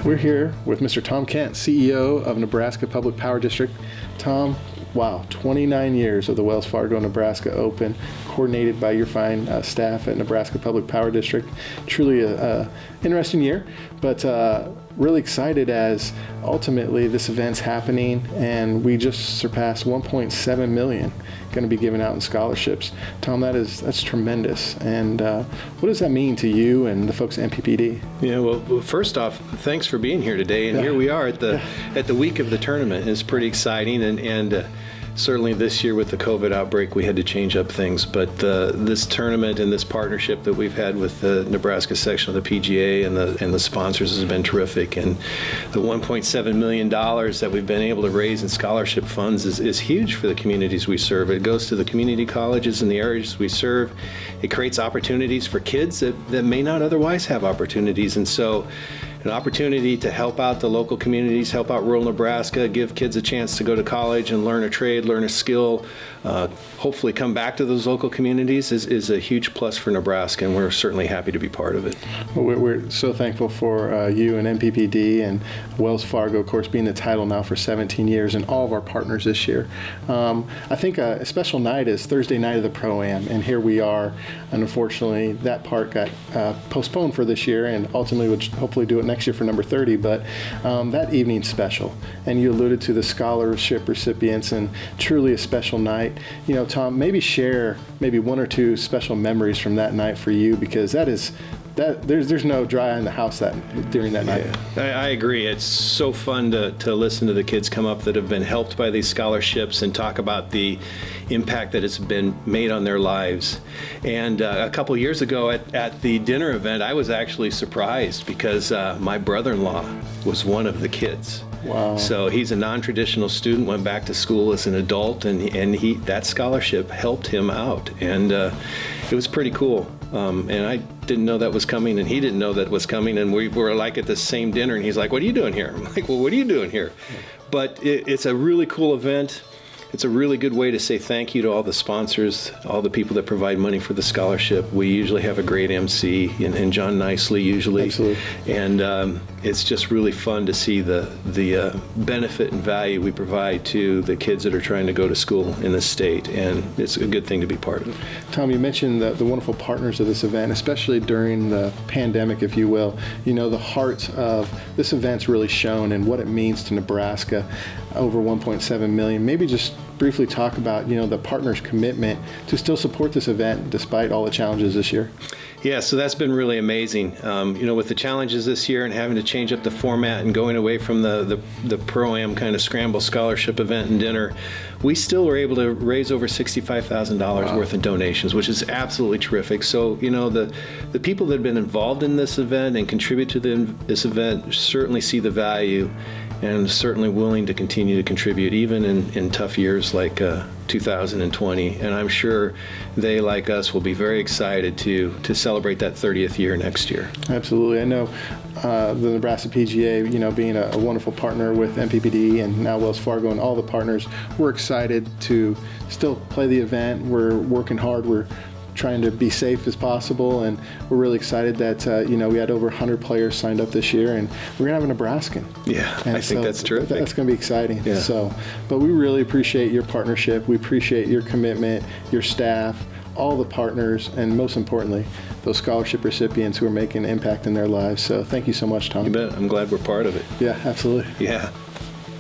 We're here with Mr. Tom Kent, CEO of Nebraska Public Power District. Tom, wow, 29 years of the Wells Fargo Nebraska Open, coordinated by your fine staff at Nebraska Public Power District. Truly a interesting year, but really excited as ultimately this event's happening, and we just surpassed 1.7 million going to be given out in scholarships. Tom, that's tremendous. And what does that mean to you and the folks at NPPD? Yeah, well, first off, thanks for being here today. And here we are at the week of the tournament. It's pretty exciting, and certainly this year with the COVID outbreak, we had to change up things. But this tournament and this partnership that we've had with the Nebraska section of the PGA and the sponsors has been terrific. And the $1.7 million that we've been able to raise in scholarship funds is huge for the communities we serve. It goes to the community colleges in the areas we serve. It creates opportunities for kids that may not otherwise have opportunities. And so an opportunity to help out the local communities, help out rural Nebraska, give kids a chance to go to college and learn a trade, learn a skill, hopefully come back to those local communities is a huge plus for Nebraska, and we're certainly happy to be part of it. Well, we're so thankful for you and NPPD and Wells Fargo, of course, being the title now for 17 years, and all of our partners this year. I think a special night is Thursday night of the Pro-Am, and here we are. And unfortunately, that part got postponed for this year, and ultimately would hopefully do it next year for number 30, but that evening's special. And you alluded to the scholarship recipients, and truly a special night. You know, Tom, maybe share maybe one or two special memories from that night for you, because there's no dry eye in the house during that night. Yeah, I agree. It's so fun to listen to the kids come up that have been helped by these scholarships and talk about the impact that has been made on their lives. And a couple years ago at the dinner event, I was actually surprised because my brother-in-law was one of the kids. Wow. So he's a non-traditional student, went back to school as an adult, and that scholarship helped him out. And it was pretty cool. And I didn't know that was coming, and he didn't know that was coming, and we were like at the same dinner, and he's like, "What are you doing here?" I'm like, "Well, what are you doing here?" But it's a really cool event. It's a really good way to say thank you to all the sponsors, all the people that provide money for the scholarship. We usually have a great MC, and John Nicely usually. Absolutely. And it's just really fun to see the benefit and value we provide to the kids that are trying to go to school in this state, and it's a good thing to be part of. Tom, you mentioned the wonderful partners of this event, especially during the pandemic, if you will. You know, the heart of this event's really shown and what it means to Nebraska, over 1.7 million. Maybe just briefly talk about, the partners' commitment to still support this event despite all the challenges this year. Yeah, so that's been really amazing. With the challenges this year and having to change up the format and going away from the Pro-Am kind of scramble scholarship event and dinner, we still were able to raise over $65,000 worth of donations, which is absolutely terrific. So, the people that have been involved in this event and contribute to this event certainly see the value and certainly willing to continue to contribute even in tough years like 2020. And I'm sure they, like us, will be very excited to celebrate that 30th year next year. Absolutely. I know the Nebraska PGA, being a wonderful partner with NPPD and now Wells Fargo and all the partners, we're excited to still play the event. We're working hard. We're trying to be safe as possible, and we're really excited that we had over 100 players signed up this year, and we're gonna have a Nebraskan. Yeah, I think that's terrific. That's gonna be exciting. Yeah. So, but we really appreciate your partnership. We appreciate your commitment, your staff, all the partners, and most importantly, those scholarship recipients who are making an impact in their lives. So thank you so much, Tom. You bet. I'm glad we're part of it. Yeah, absolutely. Yeah.